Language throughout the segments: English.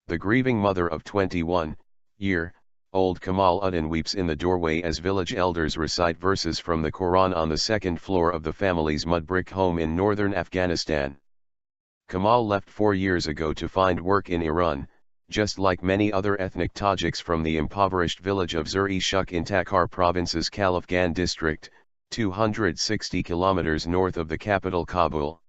The grieving mother of 21-year-old Kamal Uddin weeps in the doorway as village elders recite verses from the Quran on the second floor of the family's mud brick home in northern Afghanistan. Kamal left 4 years ago to find work in Iran, just like many other ethnic Tajiks from the impoverished village of Zir-e Shakh in Takhar province's Kalafgan district, 260 kilometers north of the capital Kabul.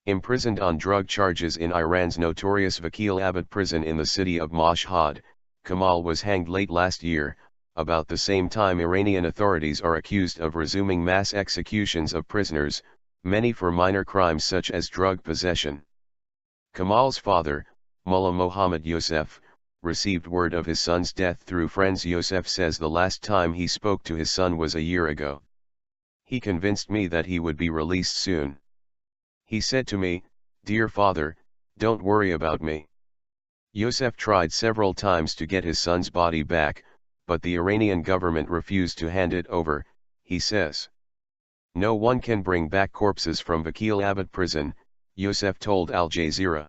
Imprisoned on drug charges in Iran's notorious Vakilabad prison in the city of Mashhad, Kamal was hanged late last year, about the same time Iranian authorities are accused of resuming mass executions of prisoners, many for minor crimes such as drug possession. Kamal's father, Mullah Mohammad Youssef, received word of his son's death through friends.Youssef says the last time he spoke to his son was a year ago. He convinced me that he would be released soon. He said to me, "Dear father, don't worry about me." Youssef tried several times to get his son's body back, but the Iranian government refused to hand it over, he says. No one can bring back corpses from Vakilabad prison, Youssef told Al Jazeera.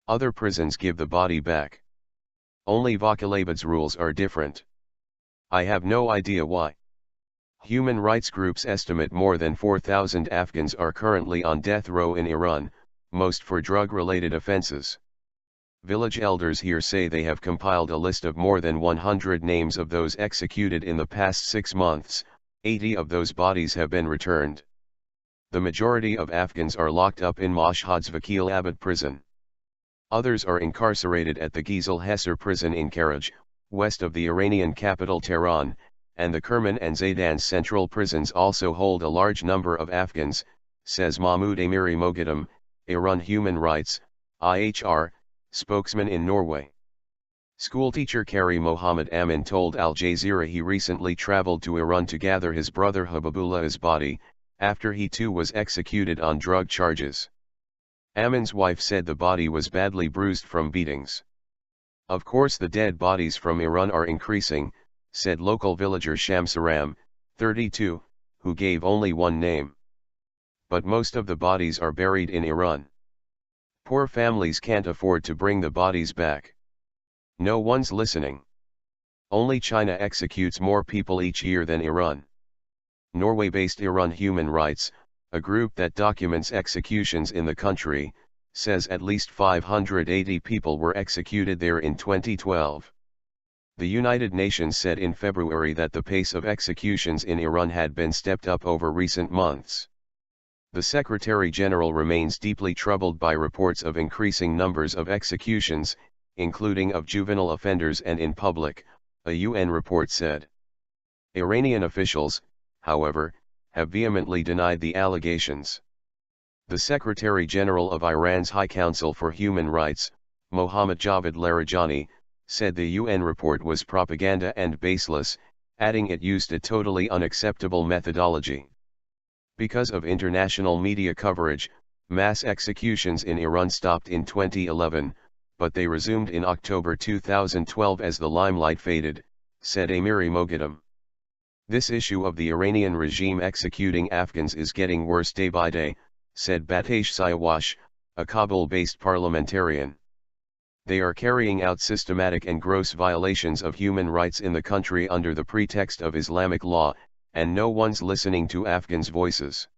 Other prisons give the body back. Only Vakilabad's rules are different. I have no idea why. Human rights groups estimate more than 4,000 Afghans are currently on death row in Iran, most for drug-related offenses. Village elders here say they have compiled a list of more than 100 names of those executed in the past 6 months, 80 of those bodies have been returned. The majority of Afghans are locked up in Mashhad's Vakilabad prison. Others are incarcerated at the Ghazal-Hesar prison in Karaj, west of the Iranian capital Tehran, and the Kerman and Zaydan central prisons also hold a large number of Afghans, says Mahmoud Amiri Moghadam, Iran Human Rights, IHR, spokesman in Norway. Schoolteacher Kari Mohammed Amin told Al Jazeera he recently traveled to Iran to gather his brother Habibullah's body, after he too was executed on drug charges. Amin's wife said the body was badly bruised from beatings. Of course the dead bodies from Iran are increasing, said local villager Shamsaram, 32, who gave only one name. But most of the bodies are buried in Iran. Poor families can't afford to bring the bodies back. No one's listening. Only China executes more people each year than Iran. Norway-based Iran Human Rights, a group that documents executions in the country, says at least 580 people were executed there in 2012. The United Nations said in February that the pace of executions in Iran had been stepped up over recent months. The Secretary General remains deeply troubled by reports of increasing numbers of executions, including of juvenile offenders and in public, a UN report said. Iranian officials, however, have vehemently denied the allegations. The Secretary General of Iran's High Council for Human Rights, Mohammad Javad Larijani, said the UN report was propaganda and baseless, adding it used a totally unacceptable methodology. Because of international media coverage, mass executions in Iran stopped in 2011, but they resumed in October 2012 as the limelight faded, said Amiri Moghadam. This issue of the Iranian regime executing Afghans is getting worse day by day, said Batash Siawash, a Kabul-based parliamentarian. They are carrying out systematic and gross violations of human rights in the country under the pretext of Islamic law, and no one's listening to Afghans' voices.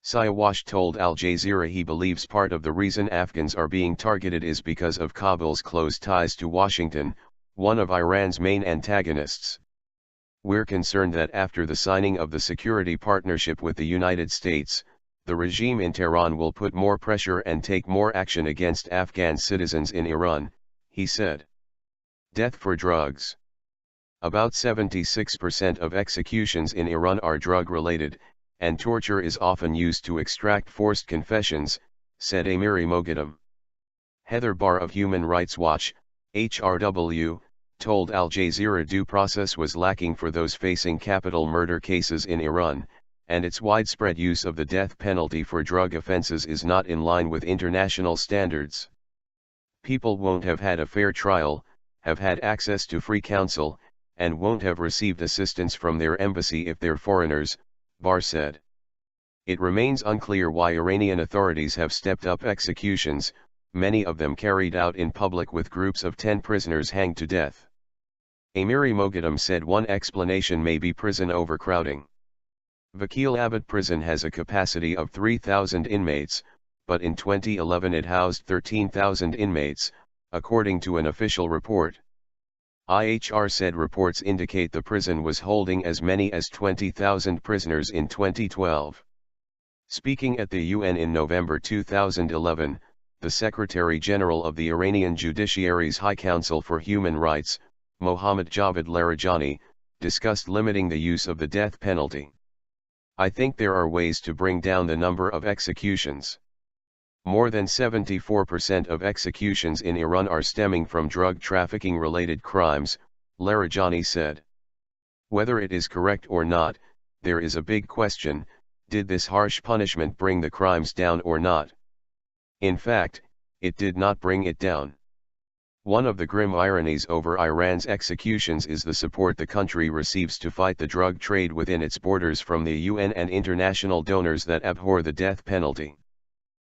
Siawash told Al Jazeera he believes part of the reason Afghans are being targeted is because of Kabul's close ties to Washington, one of Iran's main antagonists. We're concerned that after the signing of the security partnership with the United States, the regime in Tehran will put more pressure and take more action against Afghan citizens in Iran, he said. Death for drugs. About 76% of executions in Iran are drug-related, and torture is often used to extract forced confessions, said Amiri Moghadam. Heather Barr of Human Rights Watch, HRW, told Al Jazeera due process was lacking for those facing capital murder cases in Iran, and its widespread use of the death penalty for drug offenses is not in line with international standards. People won't have had a fair trial, have had access to free counsel, and won't have received assistance from their embassy if they're foreigners, Barr said. It remains unclear why Iranian authorities have stepped up executions, many of them carried out in public with groups of 10 prisoners hanged to death. Amiri Moghadam said one explanation may be prison overcrowding. Vakilabad prison has a capacity of 3,000 inmates, but in 2011 it housed 13,000 inmates, according to an official report. IHR said reports indicate the prison was holding as many as 20,000 prisoners in 2012. Speaking at the UN in November 2011, the Secretary-General of the Iranian Judiciary's High Council for Human Rights, Mohammad Javad Larijani, discussed limiting the use of the death penalty. I think there are ways to bring down the number of executions. More than 74% of executions in Iran are stemming from drug trafficking-related crimes, Larijani said. Whether it is correct or not, there is a big question: did this harsh punishment bring the crimes down or not? In fact, it did not bring it down. One of the grim ironies over Iran's executions is the support the country receives to fight the drug trade within its borders from the UN and international donors that abhor the death penalty.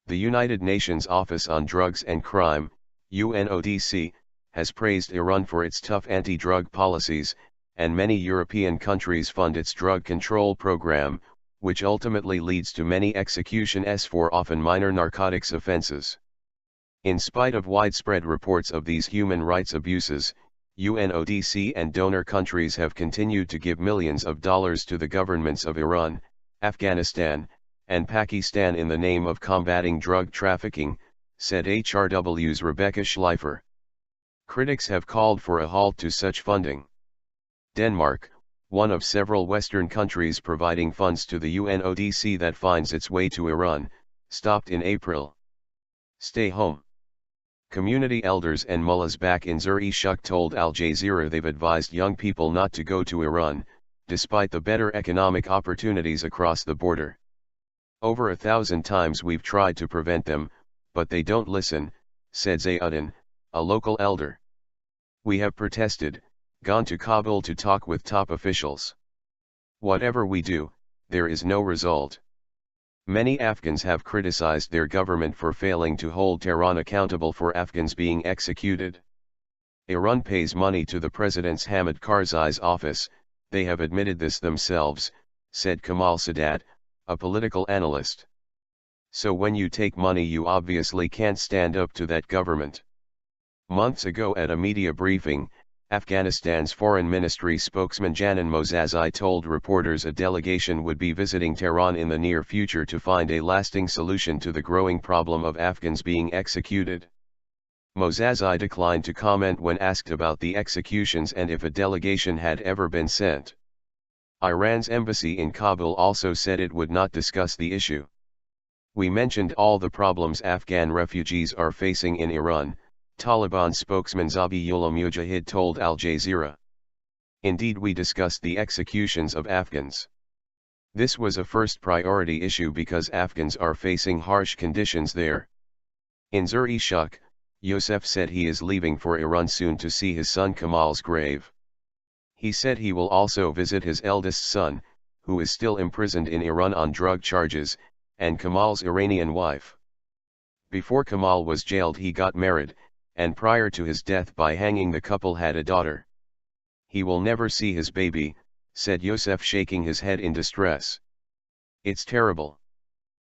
The United Nations Office on Drugs and Crime, UNODC, has praised Iran for its tough anti-drug policies, and many European countries fund its drug control program, which ultimately leads to many executions for often minor narcotics offenses. In spite of widespread reports of these human rights abuses, UNODC and donor countries have continued to give millions of dollars to the governments of Iran, Afghanistan, and Pakistan in the name of combating drug trafficking, said HRW's Rebecca Schleifer. Critics have called for a halt to such funding. Denmark, one of several Western countries providing funds to the UNODC that finds its way to Iran, stopped in April. Stay home. Community elders and mullahs back in Zir-e Shakh told Al Jazeera they've advised young people not to go to Iran, despite the better economic opportunities across the border. Over 1,000 times we've tried to prevent them, but they don't listen, said Zayuddin, a local elder. We have protested, gone to Kabul to talk with top officials. Whatever we do, there is no result. Many Afghans have criticized their government for failing to hold Tehran accountable for Afghans being executed. Iran pays money to the president's Hamid Karzai's office, they have admitted this themselves, said Kamal Sadat, a political analyst. So when you take money you obviously can't stand up to that government. Months ago at a media briefing, Afghanistan's foreign ministry spokesman Janan Mozazi told reporters a delegation would be visiting Tehran in the near future to find a lasting solution to the growing problem of Afghans being executed. Mozazi declined to comment when asked about the executions and if a delegation had ever been sent. Iran's embassy in Kabul also said it would not discuss the issue. We mentioned all the problems Afghan refugees are facing in Iran, Taliban spokesman Zabiullah Mujahid told Al Jazeera. Indeed, we discussed the executions of Afghans. This was a first priority issue because Afghans are facing harsh conditions there. In Zir-e Shakh, Youssef said he is leaving for Iran soon to see his son Kamal's grave. He said he will also visit his eldest son, who is still imprisoned in Iran on drug charges, and Kamal's Iranian wife. Before Kamal was jailed he got married, and prior to his death by hanging the couple had a daughter. He will never see his baby, said Youssef, shaking his head in distress. It's terrible.